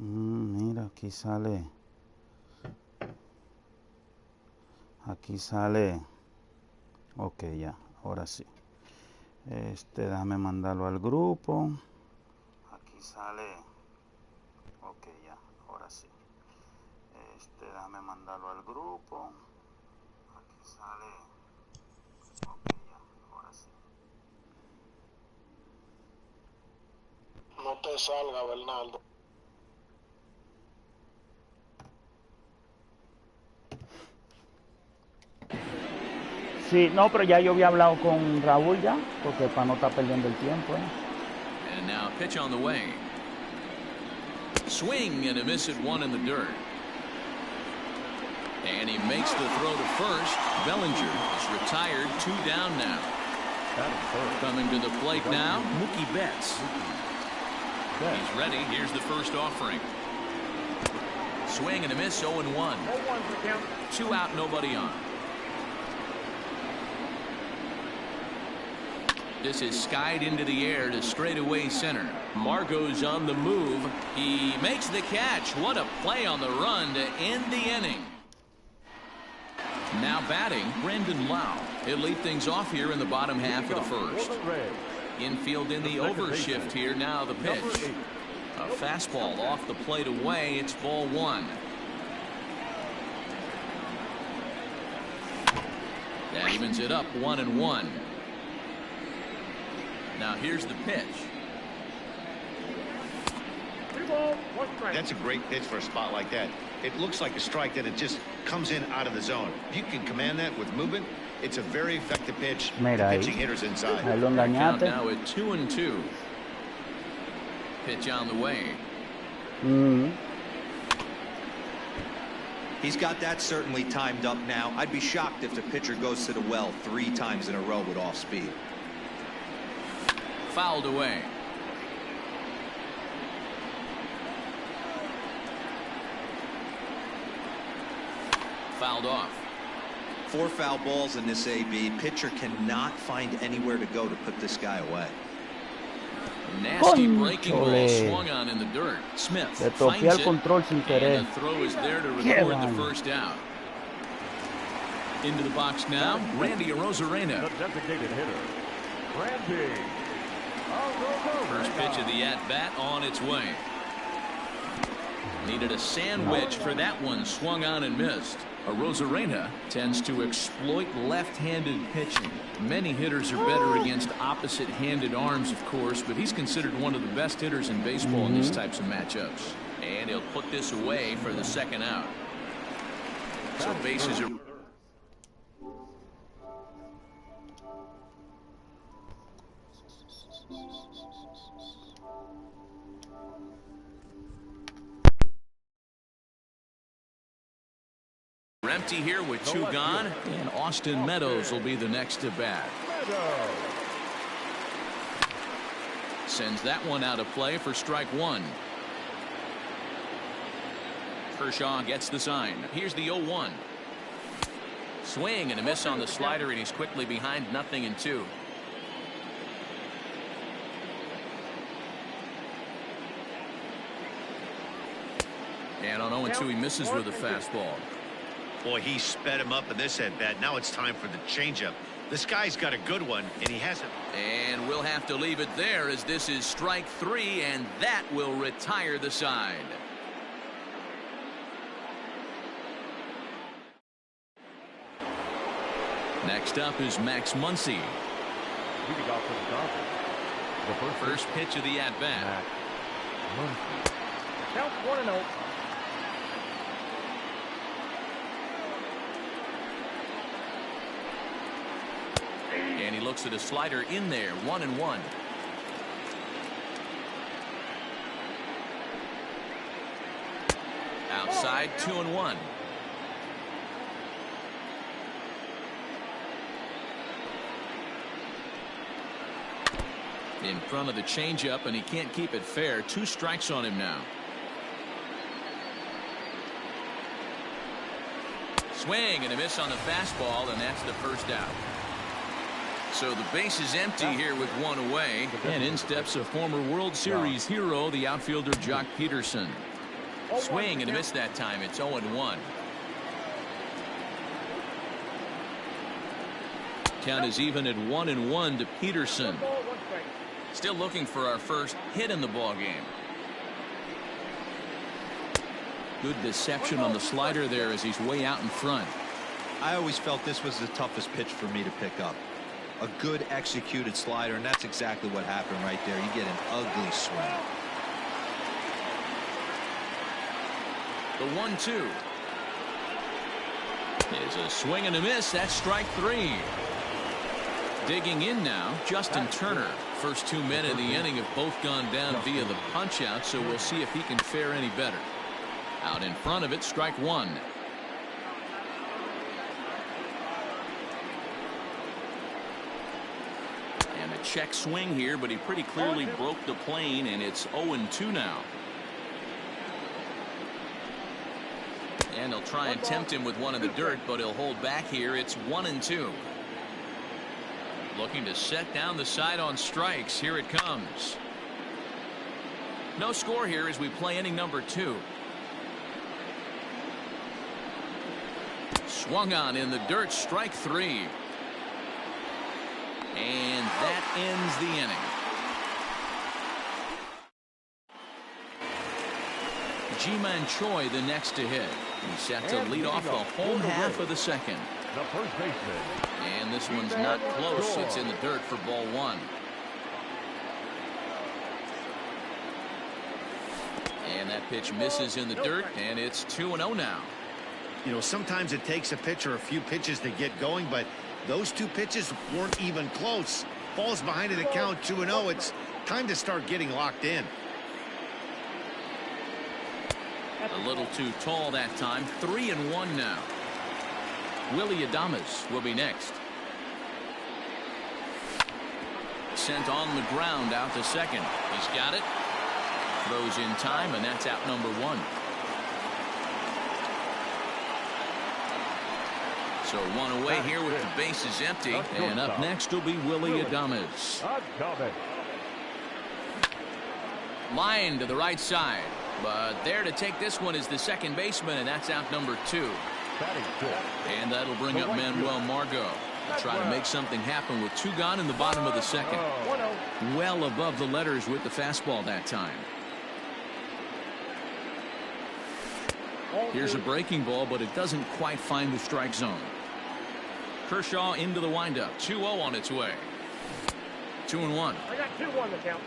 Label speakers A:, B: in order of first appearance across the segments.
A: Mira, aquí sale. Aquí sale. Ok, ya, ahora sí. Déjame mandarlo al grupo. Aquí sale. Ok, ya, ahora sí. Déjame mandarlo al grupo. Aquí sale. Ok, ya, ahora sí.
B: No te salga, Bernardo.
A: Sí, no, pero ya yo había hablado con Raúl ya, porque para no estar perdiendo el tiempo.
C: And now pitch on the way. Swing and a miss at one in the dirt. And he makes the throw to first. Bellinger is retired, 2 down now. Coming to the plate now, Mookie Betts. He's ready. Here's the first offering. Swing and a miss, 0-1. 2 out, nobody on. This is skied into the air to straightaway center. Margot's on the move. He makes the catch. What a play on the run to end the inning. Now batting, Brendan Lau. He'll lead things off here in the bottom half of the first. Infield in the overshift here. Now the pitch. A fastball off the plate away. It's ball 1. That evens it up, 1-1. Now here's the pitch.
D: That's a great pitch for a spot like that. It looks like a strike that it just comes in out of the zone. If you can command that with movement, it's a very effective pitch. Pitching hitters inside.
C: Count now at 2-2. Pitch on the way.
E: He's got that certainly timed up now. I'd be shocked if the pitcher goes to the well 3 times in a row with off speed.
C: Fouled away. Fouled off.
E: 4 foul balls in this AB. Pitcher cannot find anywhere to go to put this guy away.
C: Nasty breaking ball swung on in the dirt. Smith finds it, and the throw is there to record the first out. Into the box now, Randy Arozarena.
F: The designated hitter, Randy.
C: First pitch of the at-bat on its way. Needed a sandwich for that one. Swung on and missed. Arozarena tends to exploit left-handed pitching. Many hitters are better against opposite-handed arms, of course, but he's considered one of the best hitters in baseball in these types of matchups. And he'll put this away for the second out. So bases are... empty here with 2 gone, and Austin Meadows will be the next to bat. Sends that one out of play for strike 1. Kershaw gets the sign. Here's the 0-1. Swing and a miss on the slider, and he's quickly behind 0-2. And on 0-2 he misses with a fastball.
D: Boy, he sped him up in this at-bat. Now it's time for the changeup. This guy's got a good one, and he hasn't.
C: And we'll have to leave it there, as this is strike 3, and that will retire the side. Next up is Max Muncy. First pitch of the at-bat.
F: Count 1-0.
C: And he looks at a slider in there, 1-1. Outside, 2-1. In front of the changeup, and he can't keep it fair. 2 strikes on him now. Swing and a miss on the fastball, and that's the first out. So the base is empty here with 1 away, and in steps a former World Series hero, the outfielder Jock Peterson. Swing and a miss that time. It's 0-1. Count is even at 1-1 to Peterson. Still looking for our first hit in the ball game. Good deception on the slider there as he's way out in front.
E: I always felt this was the toughest pitch for me to pick up. A good executed slider, and that's exactly what happened right there. You get an ugly swing.
C: The 1-2 is a swing and a miss. That's strike 3. Digging in now, Justin Turner. First 2 men in the inning have both gone down via the punch out, so we'll see if he can fare any better. Out in front of it, strike 1. And a check swing here, but he pretty clearly broke the plane, and it's 0-2 now. And he'll try and tempt him with one in the dirt, but he'll hold back here. It's 1-2. Looking to set down the side on strikes. Here it comes. No score here as we play inning number 2. Swung on in the dirt, strike 3. And that ends the inning. Ji-Man Choi the next to hit. He's set to lead off the home half of the second.
F: The first baseman.
C: And this one's not close. It's in the dirt for ball 1. And that pitch misses in the dirt, and it's 2-0 now.
D: You know, sometimes it takes a pitcher a few pitches to get going, but those 2 pitches weren't even close. Falls behind in the count, 2-0. It's time to start getting locked in.
C: A little too tall that time. 3-1 now. Willie Adames will be next. Sent on the ground out to second. He's got it. Throws in time, and that's out number 1. So 1 away here with the bases empty. And up next will be Willie Adames. Line to the right side. But there to take this one is the second baseman, and that's out number 2. And that'll bring up Manuel Margot. Try to make something happen with 2 gone in the bottom of the second. Well above the letters with the fastball that time. Here's a breaking ball, but it doesn't quite find the strike zone. Kershaw into the windup. 2-0 on its way. 2-1.
F: I got 2-1 to count.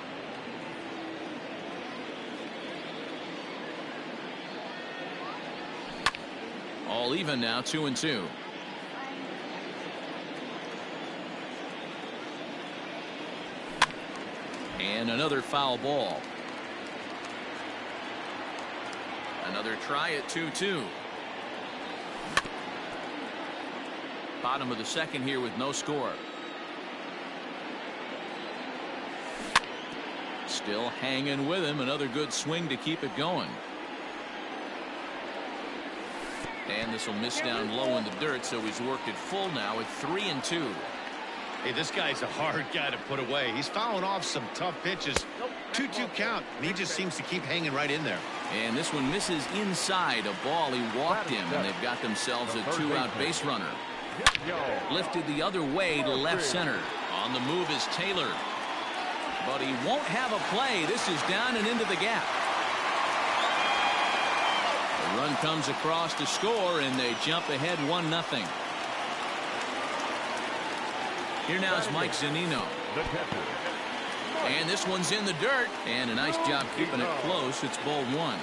C: All even now, 2-2. And another foul ball. Another try at 2-2. Bottom of the second here with no score. Still hanging with him. Another good swing to keep it going. And this will miss down low in the dirt, so he's worked it full now at 3-2.
D: Hey, this guy's a hard guy to put away. He's fouling off some tough pitches. 2-2 count, and he just seems to keep hanging right in there.
C: And this one misses inside a ball. He walked him, and they've got themselves a 2-out base runner. Lifted the other way to left center. On the move is Taylor. But he won't have a play. This is down and into the gap. The run comes across to score, and they jump ahead 1-0. Here now is Mike Zunino. And this one's in the dirt. And a nice job keeping it close. It's ball 1.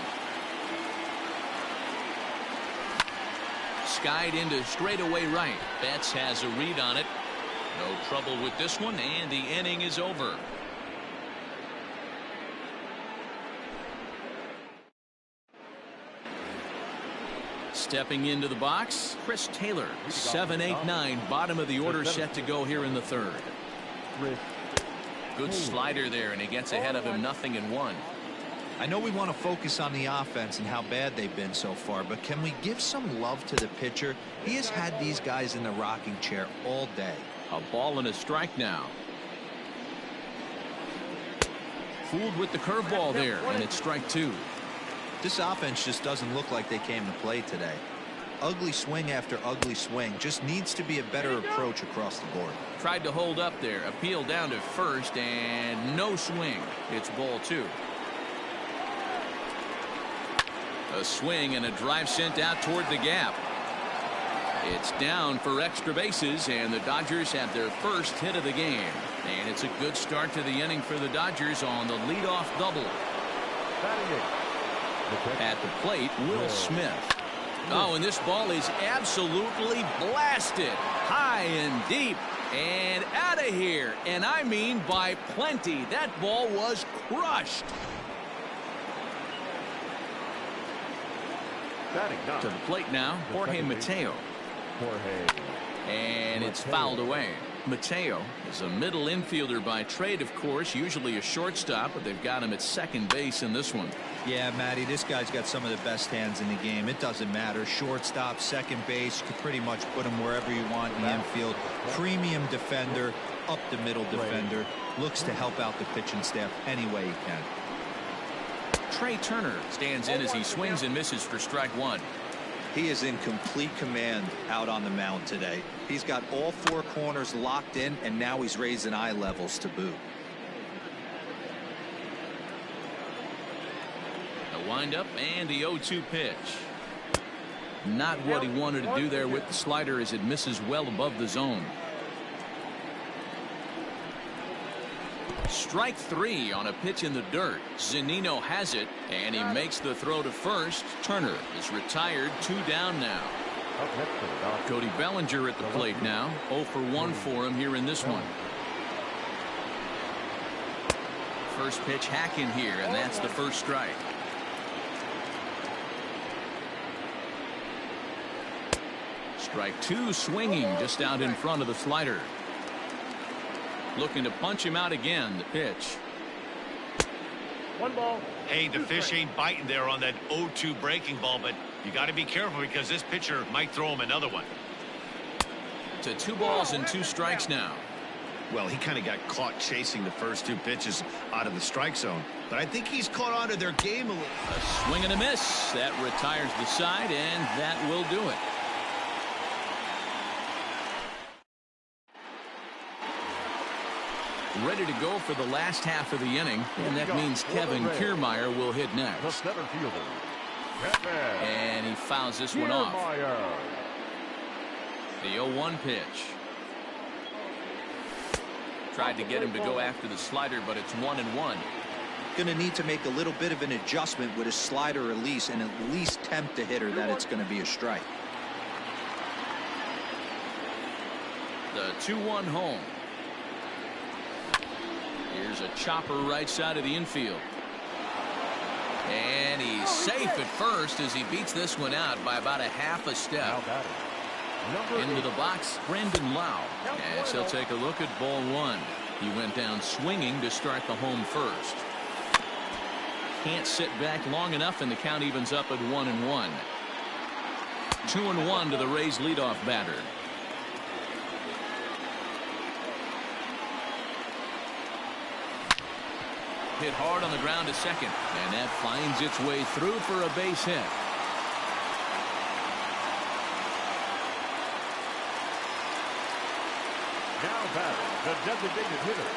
C: Skied into straightaway right. Betts has a read on it. No trouble with this one, and the inning is over. Stepping into the box, Chris Taylor. 7-8-9, bottom of the order, set to go here in the third. Good slider there, and he gets ahead of him 0-1.
E: I know we want to focus on the offense and how bad they've been so far, but can we give some love to the pitcher? He has had these guys in the rocking chair all day.
C: A ball and a strike now. Fooled with the curveball there, and it's strike 2.
E: This offense just doesn't look like they came to play today. Ugly swing after ugly swing. Just needs to be a better approach across the board.
C: Tried to hold up there. Appeal down to first, and no swing. It's ball 2. A swing and a drive sent out toward the gap. It's down for extra bases, and the Dodgers have their first hit of the game. And it's a good start to the inning for the Dodgers on the leadoff double. At the plate, Will Smith. Oh, and this ball is absolutely blasted. High and deep and out of here. And I mean by plenty. That ball was crushed. To the plate now, Jorge Mateo. And it's fouled away. Mateo is a middle infielder by trade, of course, usually a shortstop, but they've got him at second base in this one.
E: Yeah, Matty, this guy's got some of the best hands in the game. It doesn't matter. Shortstop, second base, you can pretty much put him wherever you want in the infield. Premium defender, up the middle defender. Looks to help out the pitching staff any way he can.
C: Trey Turner stands in as he swings and misses for strike 1.
E: He is in complete command out on the mound today. He's got all 4 corners locked in, and now he's raising eye levels to boot.
C: The windup and the 0-2 pitch. Not what he wanted to do there with the slider as it misses well above the zone. Strike 3 on a pitch in the dirt. Zunino has it, and he makes the throw to first. Turner is retired, 2 down now. Cody Bellinger at the plate now. 0 for 1 for him here in this one. First pitch hack in here, and that's the first strike. Strike 2 swinging just out in front of the slider. Looking to punch him out again. The pitch.
F: 1 ball.
D: Hey, the fish ain't biting there on that 0-2 breaking ball, but you got to be careful because this pitcher might throw him another one.
C: To 2 balls and 2 strikes now.
D: Well, he kind of got caught chasing the first 2 pitches out of the strike zone, but I think he's caught on to their game a little.
C: A swing and a miss. That retires the side, and that will do it. Ready to go for the last half of the inning, and that means Kevin Kiermaier will hit next.
F: The center fielder.
C: And he fouls this one off. The 0-1 pitch. Tried to get him to go after the slider, but it's 1-1.
E: Going to need to make a little bit of an adjustment with his slider release and at least tempt the hitter that it's going to be a strike.
C: The 2-1 home. Here's a chopper right side of the infield. And he's safe at first as he beats this one out by about a half a step. Into the box, Brendan Lau. As he'll take a look at ball 1. He went down swinging to start the home first. Can't sit back long enough, and the count evens up at 1-1. 2-1 to the Rays leadoff batter. Hit hard on the ground to second, and that finds its way through for a base hit.
F: Now batting, the designated hitter,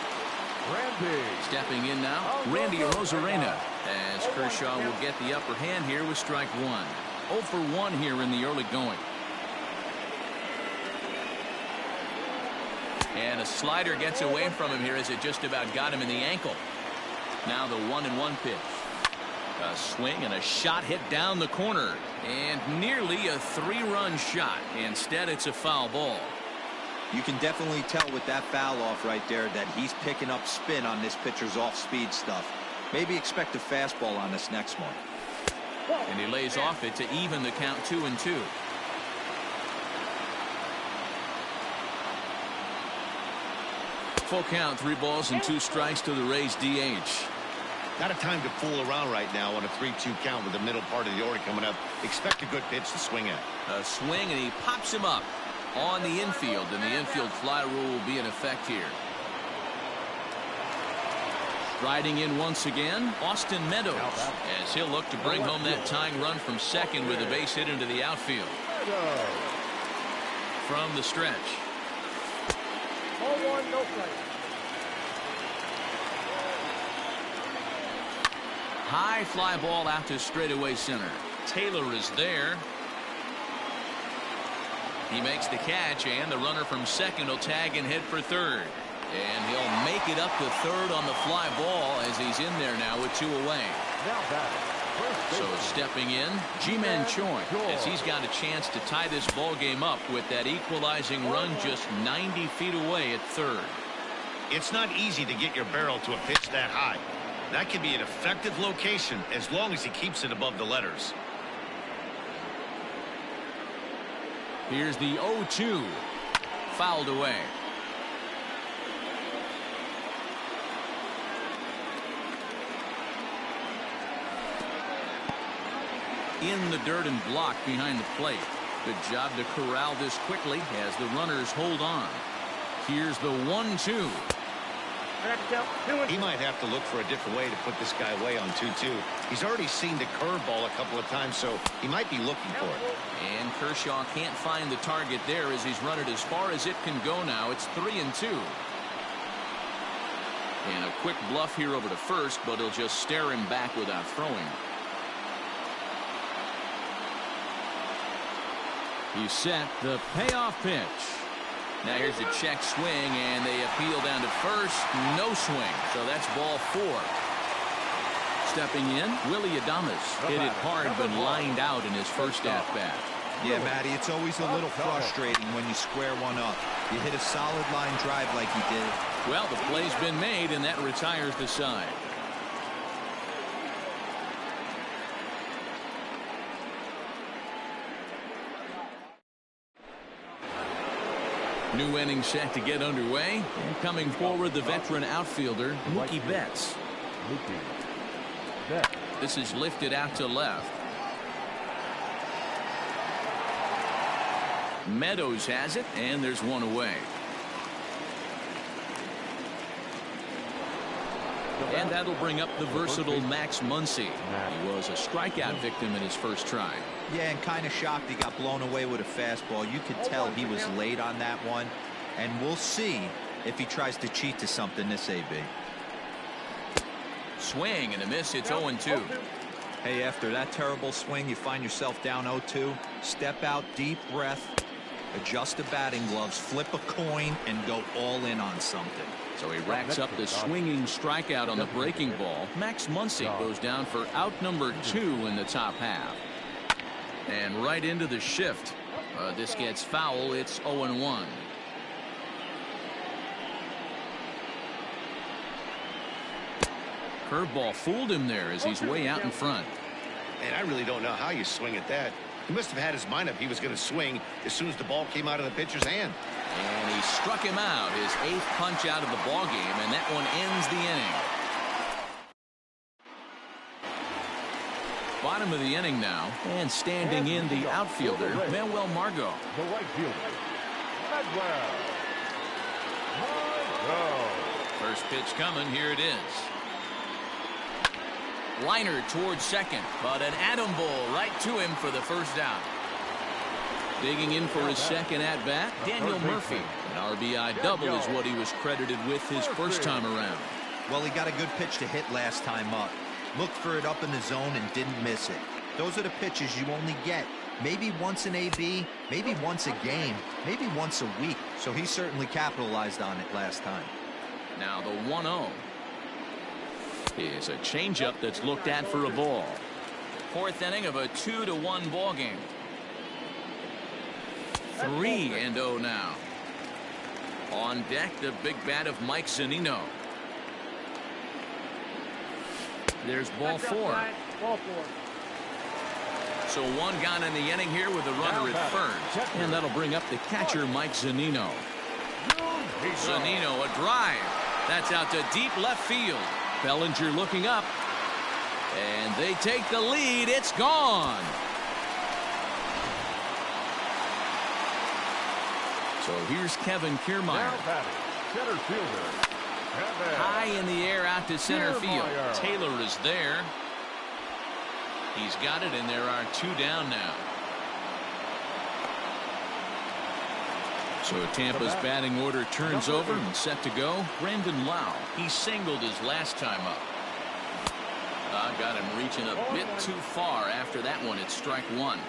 F: Randy.
C: Stepping in now, Randy Arozarena, as Kershaw will get the upper hand here with strike 1. 0 for 1 here in the early going. And a slider gets away from him here as it just about got him in the ankle. Now the 1-1 pitch. A swing and a shot hit down the corner, and nearly a 3-run shot. Instead, it's a foul ball.
E: You can definitely tell with that foul off right there that he's picking up spin on this pitcher's off-speed stuff. Maybe expect a fastball on this next one.
C: And he lays off it to even the count 2-2. Full count, 3 balls and 2 strikes to the Rays DH.
D: Not a time to fool around right now on a 3-2 count with the middle part of the order coming up. Expect a good pitch to swing at.
C: A swing, and he pops him up on the infield, and the infield fly rule will be in effect here. Striding in once again, Austin Meadows, as he'll look to bring home that tying run from second with a base hit into the outfield. From the stretch.
F: 0-1, no play.
C: High fly ball out to straightaway center. Taylor is there. He makes the catch, and the runner from second will tag and head for third. And he'll make it up to third on the fly ball as he's in there now with 2 away. So stepping in, Ji-Man Choi, as he's got a chance to tie this ball game up with that equalizing run just 90 feet away at third.
D: It's not easy to get your barrel to a pitch that high. That can be an effective location as long as he keeps it above the letters.
C: Here's the 0-2. Fouled away. In the dirt and blocked behind the plate. Good job to corral this quickly as the runners hold on. Here's the 1-2.
D: He might have to look for a different way to put this guy away on 2-2. He's already seen the curveball a couple of times, so he might be looking for it.
C: And Kershaw can't find the target there as he's run it as far as it can go now. It's 3-2. And a quick bluff here over to first, but he'll just stare him back without throwing. He's set the payoff pitch. Now here's a check swing, and they appeal down to first. No swing, so that's ball 4. Stepping in, Willie Adames hit it hard but lined out in his first at-bat.
E: Yeah, Matty, it's always a little frustrating when you square one up. You hit a solid line drive like he did.
C: Well, the play's been made, and that retires the side. New inning set to get underway. And coming forward, the veteran outfielder, Mookie Betts. This is lifted out to left. Meadows has it, and there's 1 away. And that'll bring up the versatile Max Muncy. He was a strikeout victim in his first try.
E: Yeah, and kind of shocked he got blown away with a fastball. You could tell he was late on that one. And we'll see if he tries to cheat to something this AB.
C: Swing and a miss. It's 0-2.
E: Hey, after that terrible swing, you find yourself down 0-2. Step out, deep breath, adjust the batting gloves, flip a coin, and go all in on something.
C: So he racks up the swinging strikeout on the breaking ball. Max Muncy goes down for out number 2 in the top half. And right into the shift. This gets foul. It's 0-1. Curveball fooled him there as he's way out in front.
D: And I really don't know how you swing at that. He must have had his mind up he was going to swing as soon as the ball came out of the pitcher's hand.
C: And he struck him out, his 8th punch out of the ball game, and that one ends the inning. Bottom of the inning now, and standing in the outfielder, Manuel Margot.
F: The right fielder, Manuel Margot.
C: First pitch coming, here it is. Liner towards second, but an atom ball right to him for the first out. Digging in for his second at-bat, Daniel Murphy. An RBI double is what he was credited with his first time around.
E: Well, he got a good pitch to hit last time up. Looked for it up in the zone and didn't miss it. Those are the pitches you only get maybe once in AB, maybe once a game, maybe once a week. So he certainly capitalized on it last time.
C: Now the 1-0 is a changeup that's looked at for a ball. 4th inning of a 2-1 ball game. 3-0 now. On deck, the big bat of Mike Zunino. There's ball 4. So 1 gone in the inning here with a runner at first. And that'll bring up the catcher, Mike Zunino. Zunino, a drive. That's out to deep left field. Bellinger looking up. And they take the lead. It's gone. So here's Kevin Kiermaier.
F: Now batting, center fielder,
C: High in the air out to center field. Taylor is there. He's got it, and there are 2 down now. So Tampa's batting order turns over and set to go. Brendan Lau, he singled his last time up. Got him reaching a bit too far after that one. It's strike 1.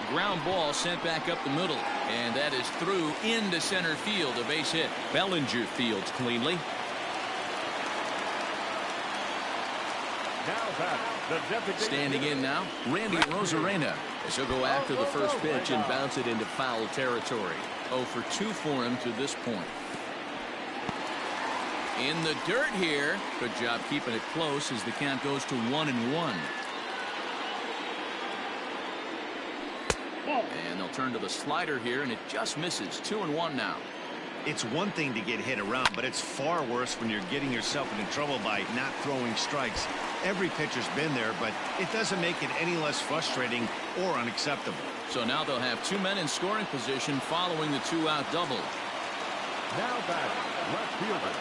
C: Ground ball sent back up the middle, and that is through into center field. A base hit. Bellinger fields cleanly. Standing in now, Randy Rosarena, as he'll go after the first pitch and bounce it into foul territory. 0 for 2 for him to this point. In the dirt here. Good job keeping it close as the count goes to 1-1. And they'll turn to the slider here, and it just misses. 2-1 now.
D: It's one thing to get hit around, but it's far worse when you're getting yourself into trouble by not throwing strikes. Every pitcher's been there, but it doesn't make it any less frustrating or unacceptable.
C: So now they'll have 2 men in scoring position following the 2-out double.
F: Now back, left fielder.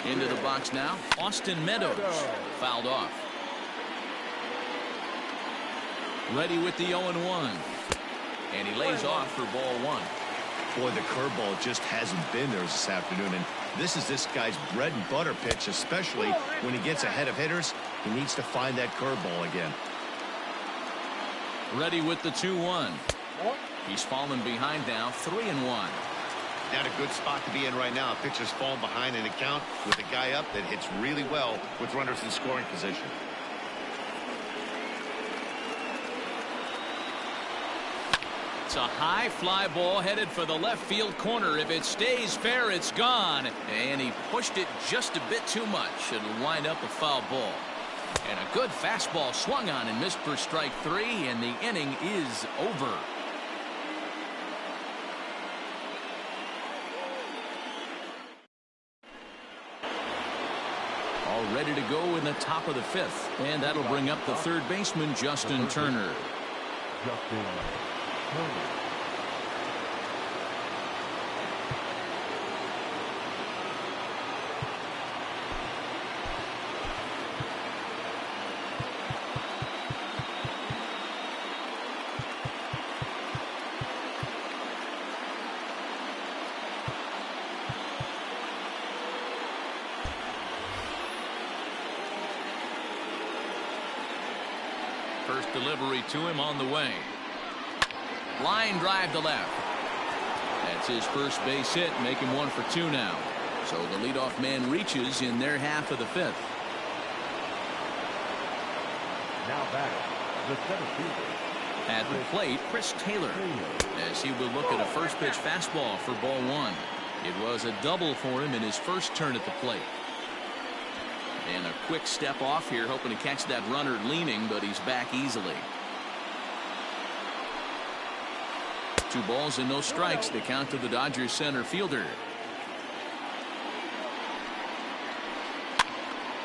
C: Into the box now, Austin Meadows. Fouled off. Ready with the 0-1. And he lays off for ball 1.
D: Boy, the curveball just hasn't been there this afternoon, and this is this guy's bread and butter pitch, especially when he gets ahead of hitters. He needs to find that curveball again.
C: Ready with the 2-1. He's fallen behind now, 3-1.
D: Not a good spot to be in right now. Pitcher's falling behind in the count with a guy up that hits really well with runners in scoring position.
C: It's a high fly ball headed for the left field corner. If it stays fair, it's gone. And he pushed it just a bit too much. It'll wind up a foul ball. And a good fastball swung on and missed for strike 3, and the inning is over. All ready to go in the top of the 5th. And that'll bring up the third baseman, Justin Turner. First delivery to him on the way. Line drive to left. That's his first base hit, making 1 for 2 now. So the leadoff man reaches in their half of the 5th.
F: Now back, the center fielder.
C: At the plate, Chris Taylor, as he will look at a first pitch fastball for ball 1. It was a double for him in his first turn at the plate. And a quick step off here, hoping to catch that runner leaning, but he's back easily. 2 balls and no strikes, the count to the Dodgers center fielder.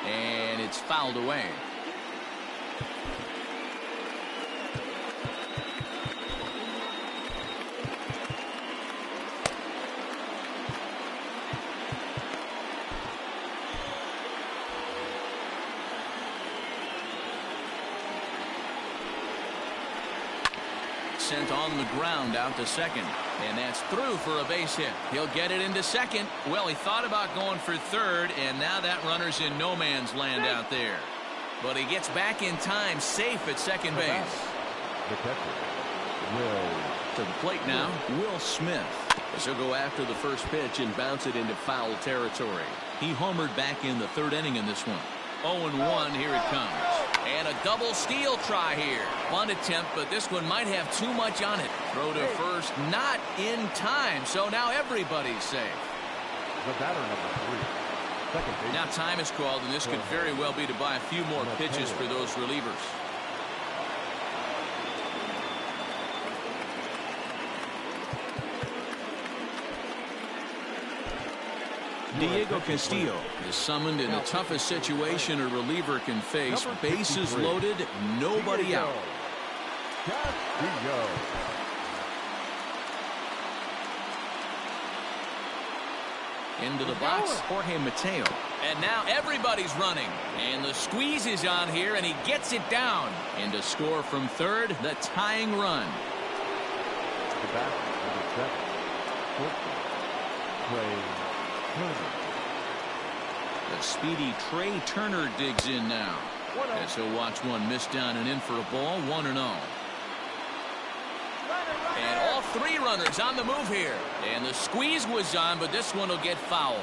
C: And it's fouled away. Sent on the ground out to second, and that's through for a base hit. He'll get it into second. Well, he thought about going for third, and now that runner's in no man's land out there. But he gets back in time, safe at second base.
F: The catcher, Will.
C: To the plate now, Will Smith, as he'll go after the first pitch and bounce it into foul territory. He homered back in the 3rd inning in this one. 0-1, here it comes. And a double steal try here. One attempt, but this one might have too much on it. Throw to first, not in time. So now everybody's safe.
F: The batter number 3. Second base.
C: Now time is called, and this could very well be to buy a few more pitches for those relievers. Diego Castillo is summoned in the toughest situation a reliever can face. Bases loaded, nobody out.
F: Castillo.
C: Into the box, Jorge Mateo. And now everybody's running. And the squeeze is on here, and he gets it down. And to score from third, the tying run. The speedy Trey Turner digs in now. As he'll watch one miss down and in for a ball, 1-0. And all three runners on the move here. And the squeeze was on, but this one will get fouled.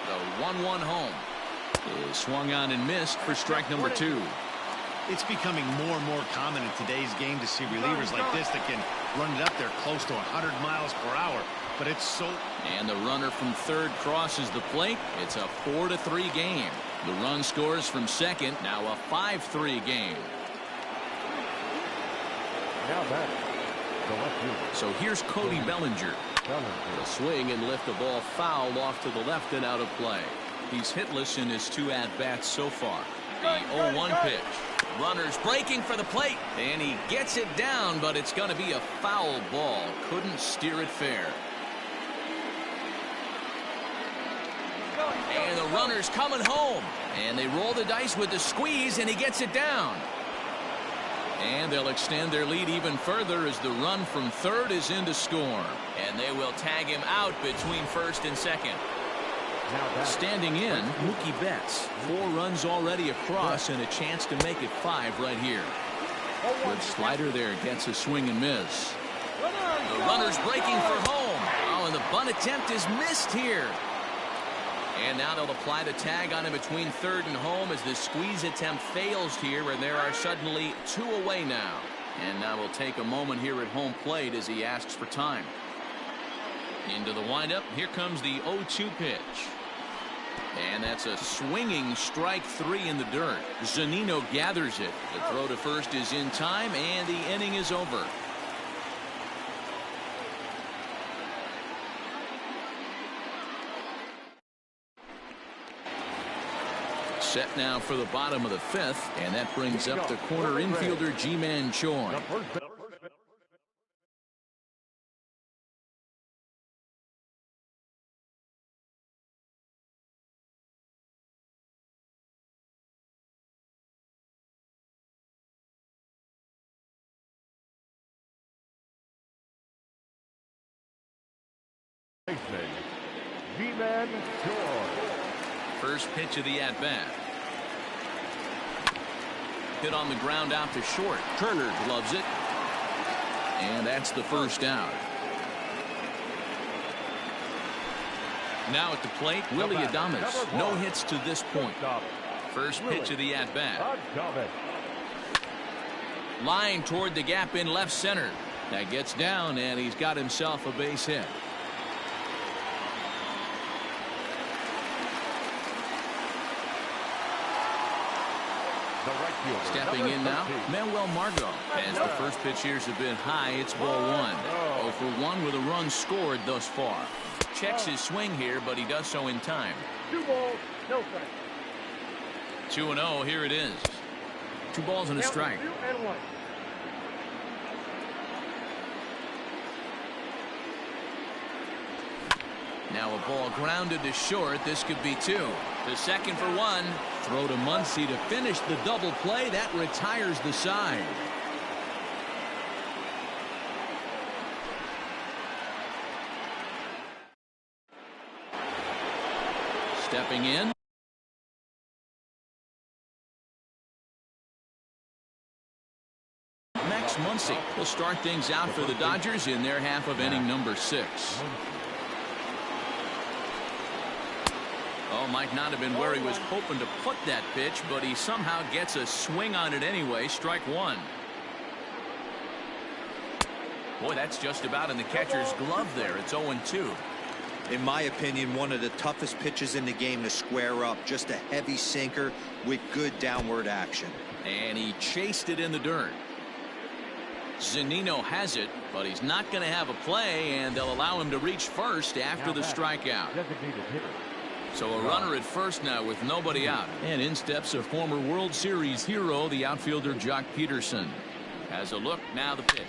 C: The 1-1 home is swung on and missed for strike number 2.
D: It's becoming more and more common in today's game to see relievers like this that can run it up there close to 100 miles per hour. But it's so...
C: And the runner from third crosses the plate. It's a 4-3 game. The run scores from second. Now a 5-3 game. So here's Cody Bellinger. He'll swing and lift the ball foul off to the left and out of play. He's hitless in his 2 at-bats so far. The 0-1 pitch. Runners breaking for the plate. And he gets it down, but it's going to be a foul ball. Couldn't steer it fair. And the runner's coming home. And they roll the dice with the squeeze, and he gets it down. And they'll extend their lead even further as the run from third is in to score. And they will tag him out between first and second. Standing in, Mookie Betts. 4 runs already across and a chance to make it 5 right here. Good slider there, gets a swing and miss. The runner's breaking for home. Oh, and the bunt attempt is missed here. And now they'll apply the tag on him between third and home as the squeeze attempt fails here, and there are suddenly 2 away now. And now we'll take a moment here at home plate as he asks for time. Into the windup. Here comes the 0-2 pitch. And that's a swinging strike 3 in the dirt. Zunino gathers it. The throw to first is in time, and the inning is over. Set now for the bottom of the 5th, and that brings up the corner infielder Ji-Man Choi.
F: Ji-Man Choi.
C: First pitch of the at-bat. Hit on the ground out to short. Turner gloves it. And that's the first out. Now at the plate, Willie Adames. No hits to this point. First pitch of the at-bat. Line toward the gap in left center. That gets down, and he's got himself a base hit. Stepping in now, Manuel Margot. As the first pitch here's a bit high, it's ball 1. 0 for 1 with a run scored thus far. Checks his swing here, but he does so in time.
F: 2 balls, no strike.
C: 2-0, here it is. 2 balls and a strike.
F: 2-1.
C: Now a ball grounded to short. This could be 2. The second for 1. Throw to Muncy to finish the double play. That retires the side. Stepping in. Max Muncy will start things out for the Dodgers in their half of inning number 6. Oh, might not have been where he was hoping to put that pitch, but he somehow gets a swing on it anyway. Strike 1. Boy, that's just about in the catcher's glove there. It's 0-2.
E: In my opinion, one of the toughest pitches in the game to square up. Just a heavy sinker with good downward action.
C: And he chased it in the dirt. Zunino has it, but he's not going to have a play, and they'll allow him to reach first after the strikeout. So a runner at first now with nobody out. And in steps a former World Series hero, the outfielder Jock Peterson. Has a look, now the pitch.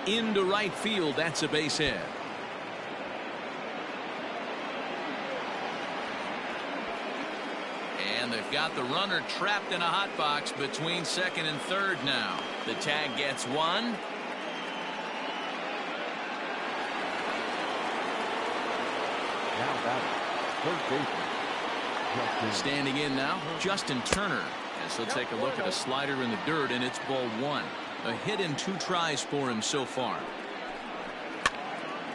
C: Into right field, that's a base hit. And they've got the runner trapped in a hot box between second and third now. The tag gets one.
F: Now batting, third baseman.
C: Standing in now, Justin Turner. As he'll take a look at a slider in the dirt, and it's ball one. A hit in 2 tries for him so far.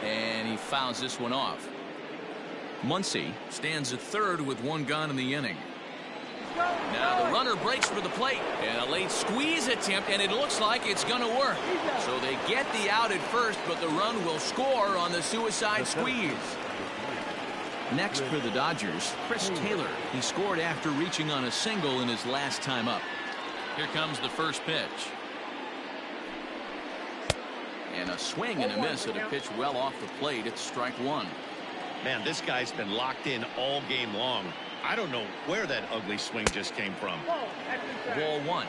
C: And he fouls this one off. Muncy stands at third with 1 gone in the inning. Now the runner breaks for the plate, and a late squeeze attempt, and it looks like it's going to work. So they get the out at first, but the run will score on the suicide squeeze. Next for the Dodgers, Chris Taylor. He scored after reaching on a single in his last time up. Here comes the first pitch. And a swing and a miss at a pitch well off the plate. It's strike one.
D: Man, this guy's been locked in all game long. I don't know where that ugly swing just came from.
C: Ball one.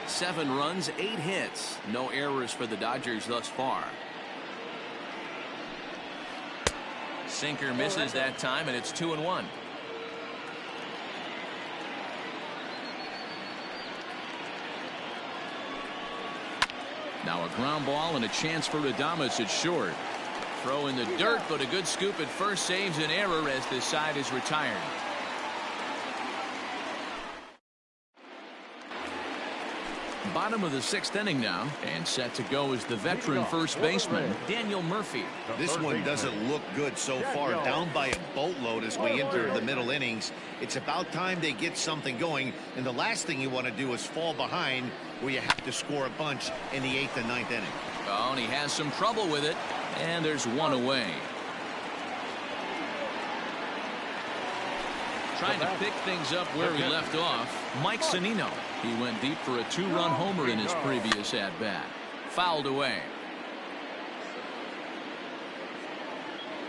C: 7 runs, 8 hits. No errors for the Dodgers thus far. Sinker misses that time, and it's 2-1. Now a ground ball and a chance for Adames at short. Throw in the dirt, but a good scoop at first saves an error as this side is retired. Bottom of the 6th inning now, and set to go is the veteran first baseman, Daniel Murphy.
D: This one doesn't look good so far. Down by a boatload as we enter the middle innings. It's about time they get something going, and the last thing you want to do is fall behind where you have to score a bunch in the 8th and 9th inning.
C: Oh, and he has some trouble with it, and there's 1 away. Trying to pick things up where he left off, Mike Zunino. He went deep for a 2-run homer in his previous at-bat. Fouled away.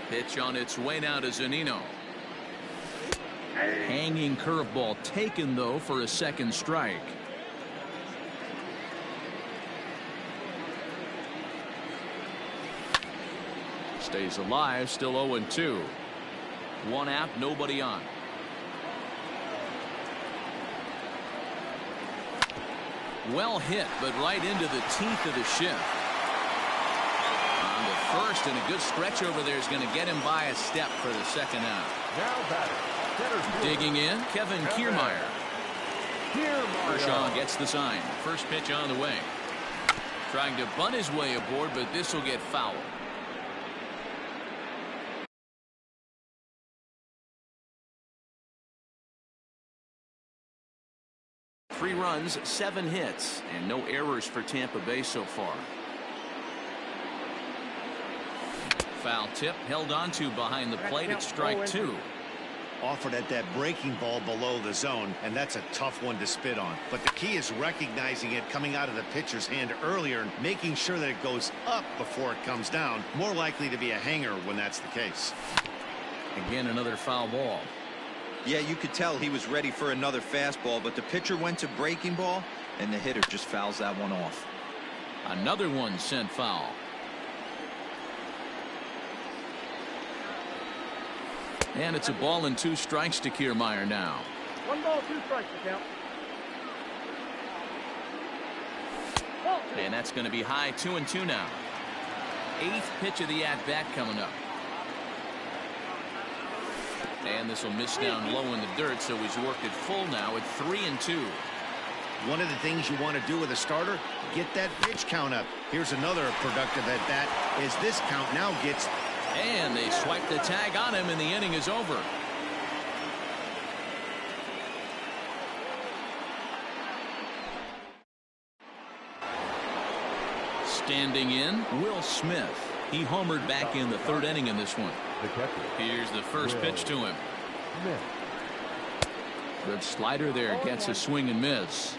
C: Pitch on its way now to Zunino. Hanging curveball taken, though, for a 2nd strike. Stays alive, still 0-2. 1 out, nobody on. Well hit, but right into the teeth of the shift. On the first, and a good stretch over there is going to get him by a step for the 2nd out.
F: Now batting,
C: Digging in, Kevin Kiermaier. Kershaw gets the sign. First pitch on the way. Trying to bunt his way aboard, but this will get fouled. Three runs, 7 hits, and no errors for Tampa Bay so far. Foul tip held onto behind the plate at strike 2.
D: Offered at that breaking ball below the zone, and that's a tough one to spit on. But the key is recognizing it coming out of the pitcher's hand earlier and making sure that it goes up before it comes down. More likely to be a hanger when that's the case.
C: Again, another foul ball.
E: Yeah, you could tell he was ready for another fastball, but the pitcher went to breaking ball, and the hitter just fouls that one off.
C: Another one sent foul. And it's a ball and 2 strikes to Kiermaier now.
G: 1 ball, 2 strikes to count.
C: And that's going to be high, 2-2 now. 8th pitch of the at-bat coming up. And this will miss down low in the dirt, so he's worked it full now at 3-2.
D: One of the things you want to do with a starter, get that pitch count up. Here's another productive at bat as this count now gets.
C: And they swipe the tag on him, and the inning is over. Standing in, Will Smith. He homered back in the 3rd inning in this one. Here's the first pitch to him. Good slider there, gets a swing and miss.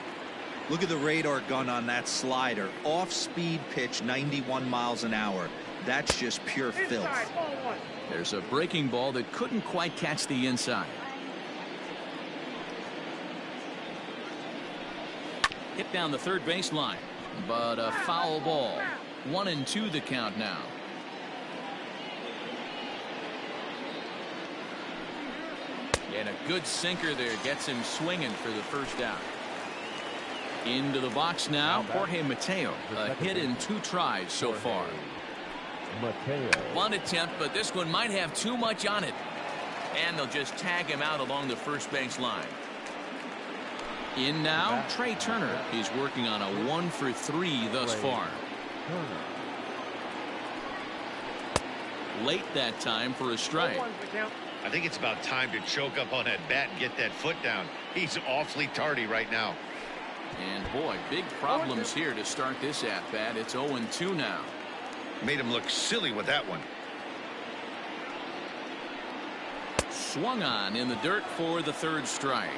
E: Look at the radar gun on that slider. Off-speed pitch, 91 miles an hour. That's just pure filth.
C: There's a breaking ball that couldn't quite catch the inside. Hit down the 3rd baseline, but a foul ball. 1-2 the count now. And a good sinker there gets him swinging for the first out. Into the box now, Jorge Mateo. A hit in 2 tries so far. Bunt attempt, but this one might have too much on it. And they'll just tag him out along the first base line. In now, Trey Turner. He's working on a 1 for 3 thus far. Late that time for a strike.
D: I think it's about time to choke up on that bat and get that foot down. He's awfully tardy right now.
C: And boy, big problems here to start this at-bat. It's 0-2 now.
D: Made him look silly with that one.
C: Swung on in the dirt for the 3rd strike.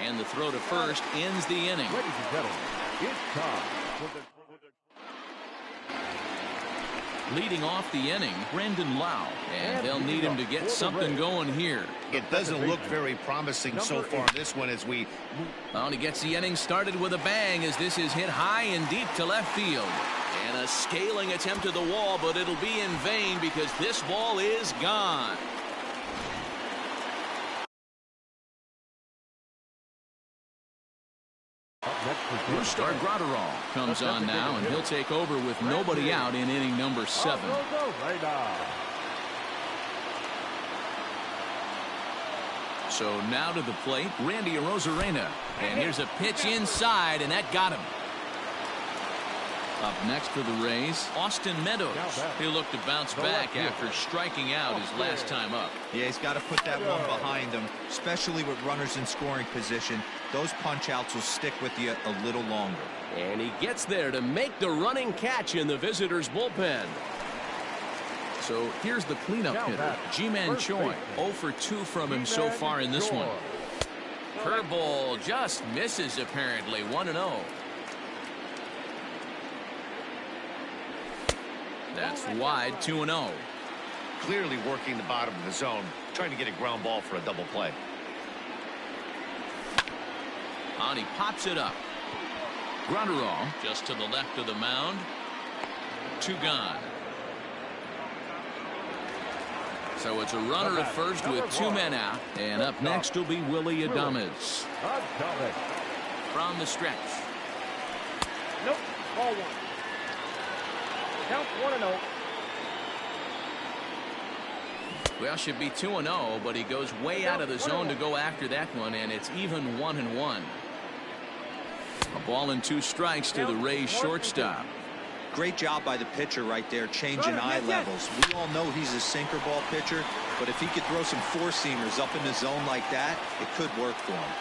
C: And the throw to first ends the inning.
F: Ladies and gentlemen, it's time for the
C: Leading off the inning, Brendan Lau. And they'll need him to get something going here.
D: It doesn't look very promising so far in this one as we...
C: Well, and he gets the inning started with a bang as this is hit high and deep to left field. And a scaling attempt to the wall, but it'll be in vain because this ball is gone. Brustar Graterol comes on now, and he'll take over with nobody out in inning number 7. So now to the plate, Randy Arozarena. And here's a pitch inside, and that got him. Up next for the Rays, Austin Meadows. He'll look to bounce back after striking out his last time up.
E: Yeah, he's got to put that one behind him, especially with runners in scoring position. Those punch-outs will stick with you a little longer.
H: And he gets there to make the running catch in the visitors' bullpen.
C: So here's the cleanup hitter, Ji-Man Choi. 0 for 2 from him so far in this one. Curveball just misses apparently. 1-0. That's wide. 2-0.
D: Clearly working the bottom of the zone, trying to get a ground ball for a double play.
C: And he pops it up. Graterol just to the left of the mound. 2 gone. So it's a runner at first with 2 men out. And up next will be Willie Adames. From the stretch.
G: Nope. Ball 1. Count 1-0.
C: Well, should be 2-0, but he goes way out of the zone to go after that one, and it's even 1-1. A ball and 2 strikes to the Rays shortstop.
E: Great job by the pitcher right there, changing eye levels. We all know he's a sinker ball pitcher, but if he could throw some 4-seamers up in the zone like that, it could work for him.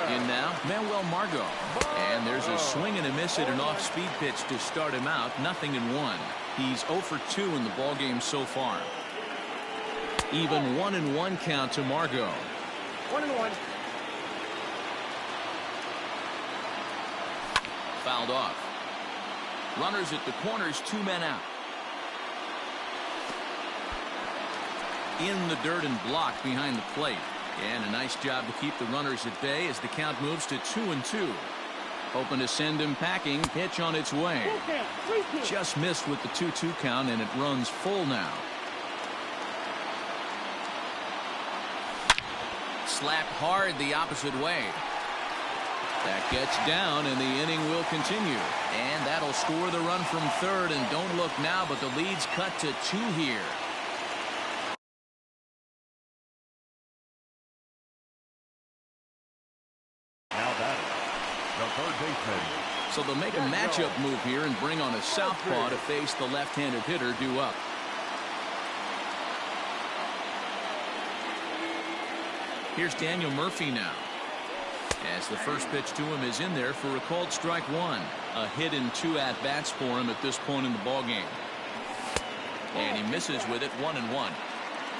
C: In now, Manuel Margot. And there's a swing and a miss at an off-speed pitch to start him out. 0-1. He's 0 for 2 in the ballgame so far. Even 1-1 count to Margot.
G: 1-1.
C: Fouled off. Runners at the corners, 2 men out. In the dirt and blocked behind the plate. And a nice job to keep the runners at bay as the count moves to 2-2. Hoping to send him packing. Pitch on its way. Just missed with the 2-2 count, and it runs full now. Slapped hard the opposite way. That gets down, and the inning will continue. And that'll score the run from third. And don't look now, but the lead's cut to 2 here. So they'll make a matchup move here and bring on a southpaw to face the left-handed hitter due up. Here's Daniel Murphy now. As the first pitch to him is in there for a called strike 1. A hit in 2 at-bats for him at this point in the ballgame. And he misses with it. 1-1.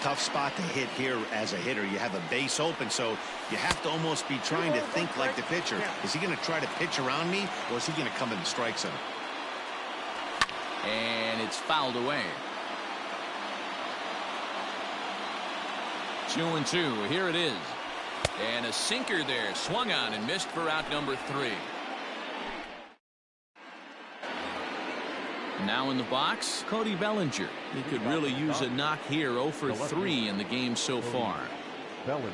D: Tough spot to hit here as a hitter. You have a base open, so you have to almost be trying to think like the pitcher. Is he going to try to pitch around me, or is he going to come in the strike zone?
C: And it's fouled away. 2-2. Here it is. And a sinker there. Swung on and missed for out number 3. Now in the box, Cody Bellinger. He could really use a knock here. 0 for 3 in the game so far.
F: Bellinger.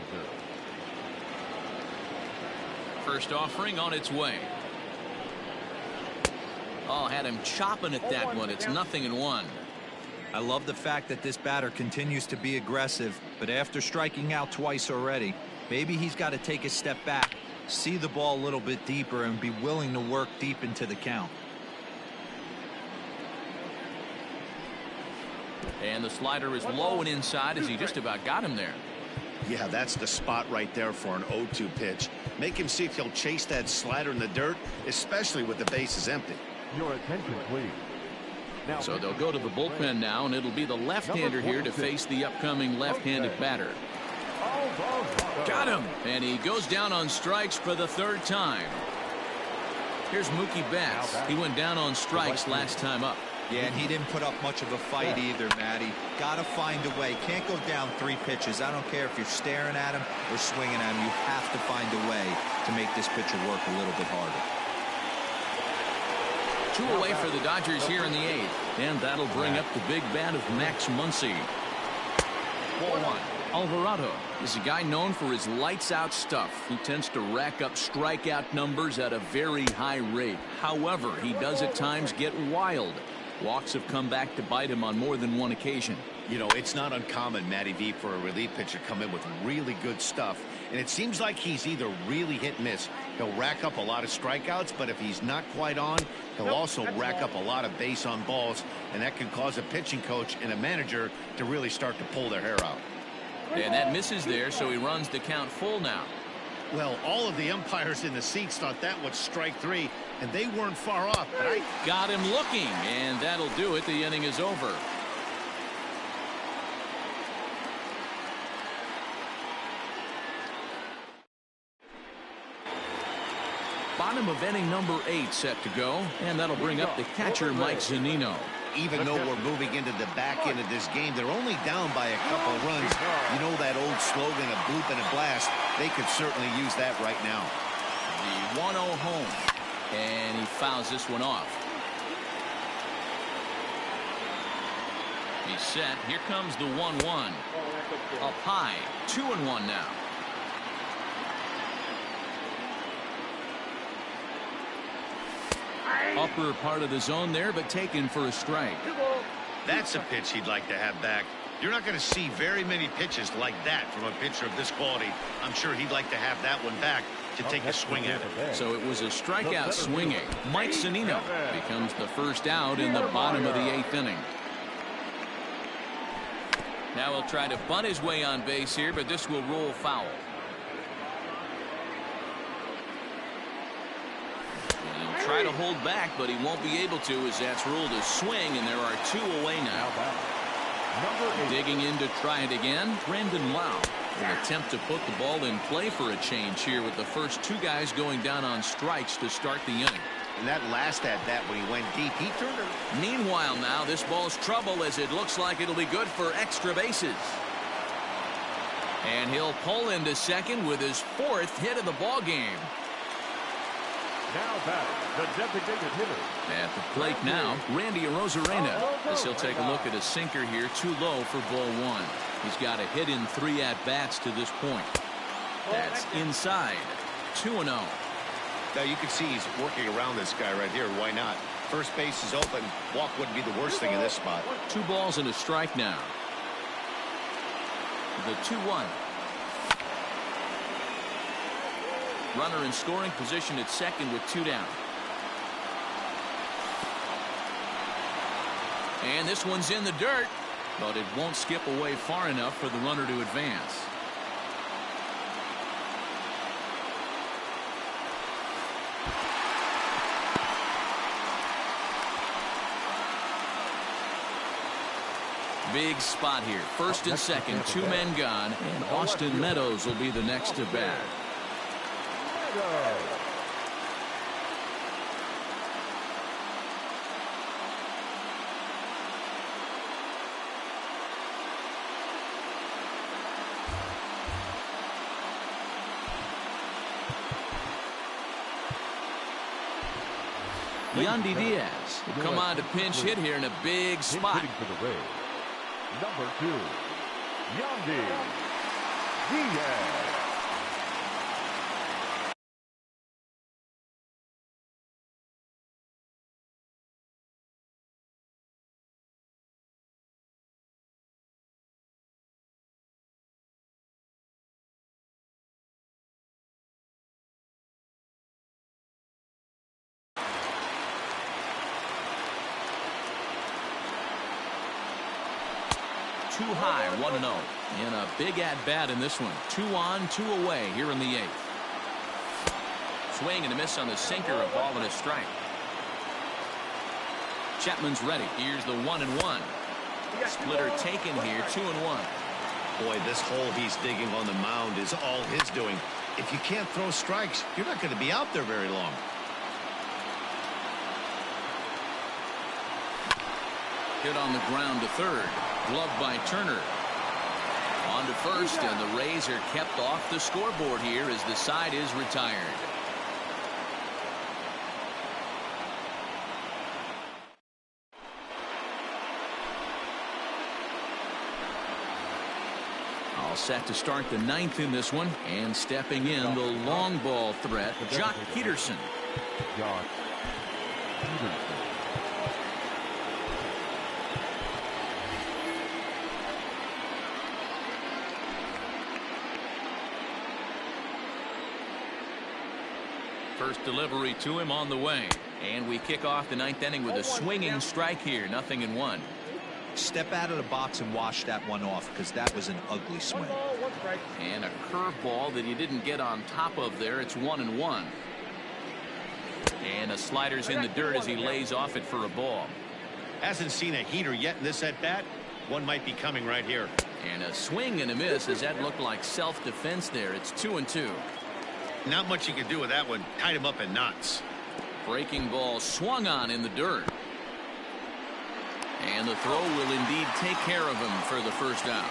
C: First offering on its way. Oh, had him chopping at that one. It's 0-1.
E: I love the fact that this batter continues to be aggressive, but after striking out twice already, maybe he's got to take a step back, see the ball a little bit deeper, and be willing to work deep into the count.
C: And the slider is low and inside as he just about got him there.
D: Yeah, that's the spot right there for an 0-2 pitch. Make him see if he'll chase that slider in the dirt, especially with the bases empty.
F: Your attention, please. Now,
C: So they'll go to the bullpen now, and it'll be the left-hander here to face the upcoming left-handed batter. Got him! And he goes down on strikes for the 3rd time. Here's Mookie Betts. He went down on strikes last time up.
E: Yeah, and he didn't put up much of a fight either, Matty. Got to find a way. Can't go down 3 pitches. I don't care if you're staring at him or swinging at him. You have to find a way to make this pitcher work a little bit harder.
C: 2 away for the Dodgers here in the 8th. And that'll bring up the big bat of Max Muncy. 4-1. Alvarado is a guy known for his lights-out stuff. He tends to rack up strikeout numbers at a very high rate. However, he does at times get wild. Walks have come back to bite him on more than one occasion.
D: You know, it's not uncommon, Matty V, for a relief pitcher to come in with really good stuff. And it seems like he's either really hit and miss. He'll rack up a lot of strikeouts, but if he's not quite on, he'll also rack up a lot of base on balls. And that can cause a pitching coach and a manager to really start to pull their hair out.
C: And that misses there, so he runs the count full now.
D: Well, all of the umpires in the seats thought that was strike 3, and they weren't far off. But I
C: got him looking, and that'll do it. The inning is over. Bottom of inning number 8 set to go, and that'll bring up the catcher, Mike Zunino.
D: Even though we're moving into the back end of this game, they're only down by a couple runs. You know that old slogan, a bloop and a blast. They could certainly use that right now.
C: The 1-0 home, and he fouls this one off. He's set. Here comes the 1-1. Up high, 2-1 now. Upper part of the zone there, but taken for a strike.
D: That's a pitch he'd like to have back. You're not going to see very many pitches like that from a pitcher of this quality. I'm sure he'd like to have that one back to take a swing at it.
C: So it was a strikeout swinging. Mike Zunino becomes the first out in the bottom of the 8th inning. Now he'll try to bunt his way on base here, but this will roll foul. Try to hold back, but he won't be able to, as that's ruled a swing, and there are 2 away now. Digging in to try it again, Brandon Lau. An attempt to put the ball in play for a change here with the first 2 guys going down on strikes to start the inning.
D: And that last at bat when he went deep, he turned it.
C: Meanwhile now, this ball's trouble as it looks like it'll be good for extra bases. And he'll pull into second with his 4th hit of the ball game.
F: Now back, the designated hitter.
C: At the plate now, Randy Arozarena, as he'll take a look at a sinker here, too low for ball 1. He's got a hit in 3 at-bats to this point. That's inside, 2-0.
D: Now you can see he's working around this guy right here. Why not? First base is open. Walk wouldn't be the worst thing in this spot.
C: 2 balls and a strike now. The 2-1. Runner in scoring position at second with 2 down. And this one's in the dirt, but it won't skip away far enough for the runner to advance. Big spot here. First and second, 2 men gone, and Austin Meadows will be the next to bat. Yandy Diaz will come on to pinch hit here in a big spot.
F: Hitting for the Rays, number 2, Yandy Diaz.
C: Too high, 1-0. And a big at-bat in this one. 2 on, 2 away here in the 8th. Swing and a miss on the sinker, a ball and a strike. Chapman's ready. Here's the 1-1. Splitter taken here, 2-1.
D: Boy, this hole he's digging on the mound is all his doing. If you can't throw strikes, you're not going to be out there very long.
C: Hit on the ground to third. Gloved by Turner. On to first, and the Rays are kept off the scoreboard here as the side is retired. All set to start the 9th in this one, and stepping in the long ball threat, Jock Peterson.
F: Jock Peterson.
C: First delivery to him on the way. And we kick off the 9th inning with a swinging strike here. 0-1.
E: Step out of the box and wash that one off, because that was an ugly swing.
C: And a curveball that he didn't get on top of there. It's 1-1. And a slider's in the dirt as he lays off it for a ball.
D: Hasn't seen a heater yet in this at-bat. One might be coming right here.
C: And a swing and a miss as that looked like self-defense there. It's 2-2.
D: Not much you can do with that one. Tied him up in knots.
C: Breaking ball swung on in the dirt. And the throw will indeed take care of him for the first out.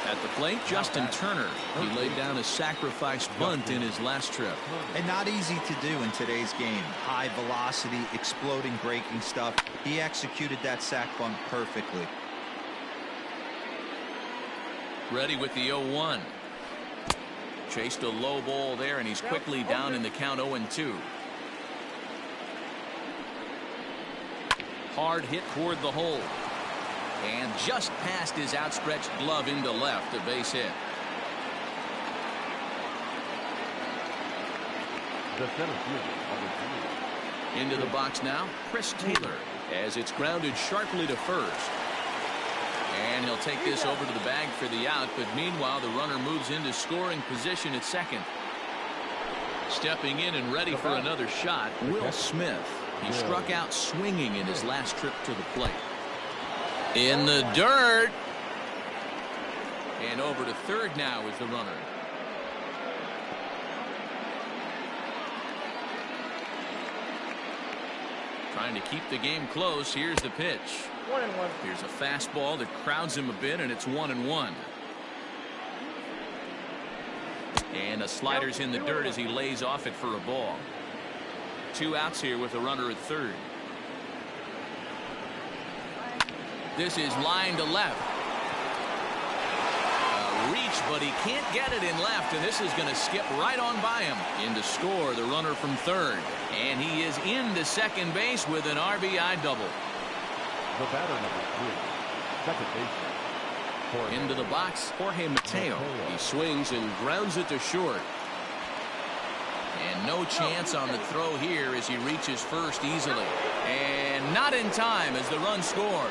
C: At the plate, Justin Turner. He laid down a sacrifice bunt in his last trip.
E: And not easy to do in today's game. High velocity, exploding breaking stuff. He executed that sac bunt perfectly.
C: Ready with the 0-1. Chased a low ball there, and he's quickly down in the count 0-2. Hard hit toward the hole. And just past his outstretched glove into left, a base hit.
F: The center fielder, number 3.
C: Into the box now, Chris Taylor, as it's grounded sharply to first. And he'll take this over to the bag for the out, but meanwhile the runner moves into scoring position at second. Stepping in and ready for another shot, Will Smith. He struck out swinging in his last trip to the plate. In the dirt. And over to third now is the runner. Trying to keep the game close. Here's the pitch.
G: 1-1.
C: Here's a fastball that crowds him a bit, and it's 1-1. And a slider's in the dirt as he lays off it for a ball. 2 outs here with a runner at third. This is line to left. A reach, but he can't get it in left, and this is going to skip right on by him. In to score, the runner from third. And he is into second base with an RBI double.
F: The batter, number 3, second baseman.
C: Into the box, Jorge Mateo. He swings and grounds it to short. And no chance on the throw here as he reaches first easily. And not in time as the run scores.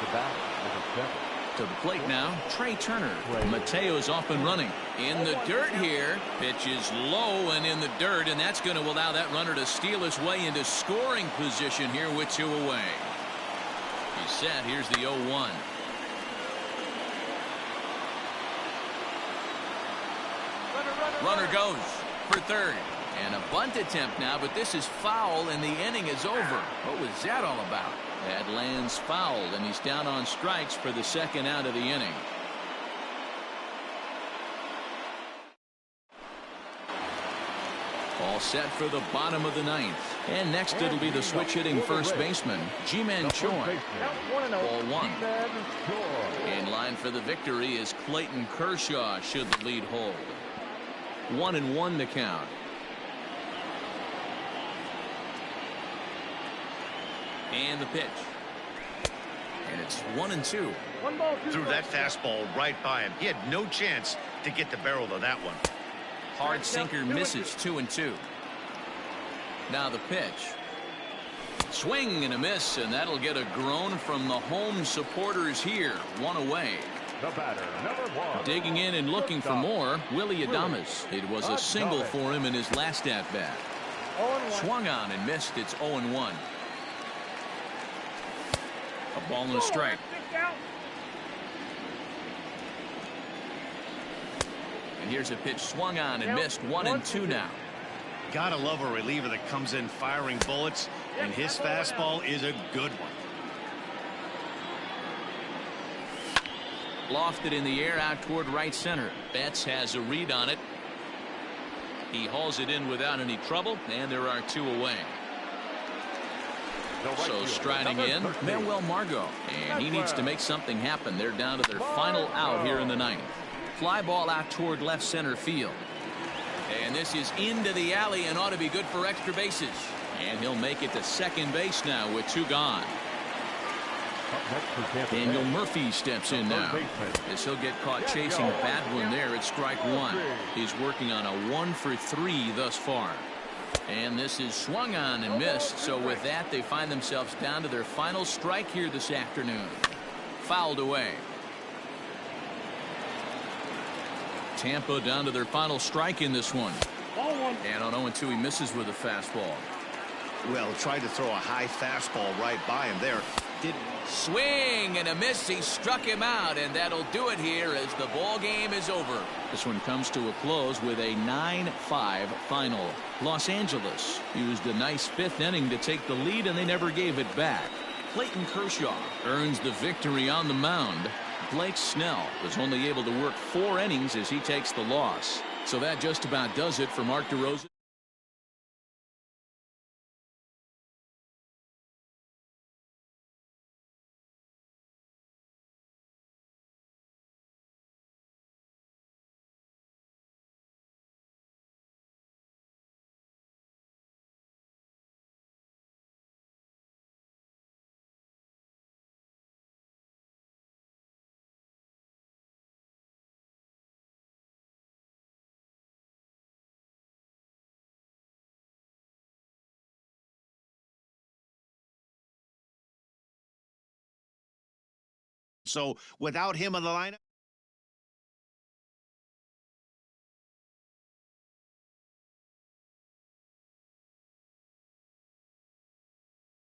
F: The batter, number 7.
C: To the plate now, Trey Turner. Mateo's off and running. In the dirt here. Pitch is low and in the dirt, and that's going to allow that runner to steal his way into scoring position here with 2 away. He's set. Here's the 0-1. Runner goes for third. And a bunt attempt now, but this is foul, and the inning is over. What was that all about? That lands fouled, and he's down on strikes for the second out of the inning. All set for the bottom of the ninth. And next it'll be the switch-hitting first baseman, Ji-Man Choi. Ball one. In line for the victory is Clayton Kershaw should the lead hold. 1-1 to count. And the pitch. And it's 1-2.
D: Threw that fastball right by him. He had no chance to get the barrel of that one.
C: Hard sinker misses. 2-2. Now the pitch. Swing and a miss, and that'll get a groan from the home supporters here. One away.
F: The batter, number 1.
C: Digging in and looking for more, Willie Adames. It was a single for him in his last at-bat. Swung on and missed. It's 0-1. A ball and a strike. And here's a pitch swung on and missed. 1-2 now.
D: Gotta love a reliever that comes in firing bullets, and his fastball is a good one.
C: Lofted in the air out toward right center. Betts has a read on it. He hauls it in without any trouble, and there are 2 away. So striding in, Manuel Margot, and he needs to make something happen. They're down to their final out here in the ninth. Fly ball out toward left center field. And this is into the alley and ought to be good for extra bases. And he'll make it to second base now with 2 gone. Daniel Murphy steps in now, as he'll get caught chasing a bad one there at strike 1. He's working on a 1 for 3 thus far. And this is swung on and missed. So with that, they find themselves down to their final strike here this afternoon. Fouled away. Tampa down to their final strike in this one. And on 0-2, he misses with a fastball.
D: Well, tried to throw a high fastball right by him there. Didn't.
C: Swing and a miss. He struck him out, and that'll do it here as the ball game is over. This one comes to a close with a 9-5 final. Los Angeles used a nice 5th inning to take the lead, and they never gave it back. Clayton Kershaw earns the victory on the mound. Blake Snell was only able to work 4 innings as he takes the loss. So that just about does it for Mark DeRosa.
D: So without him on the lineup.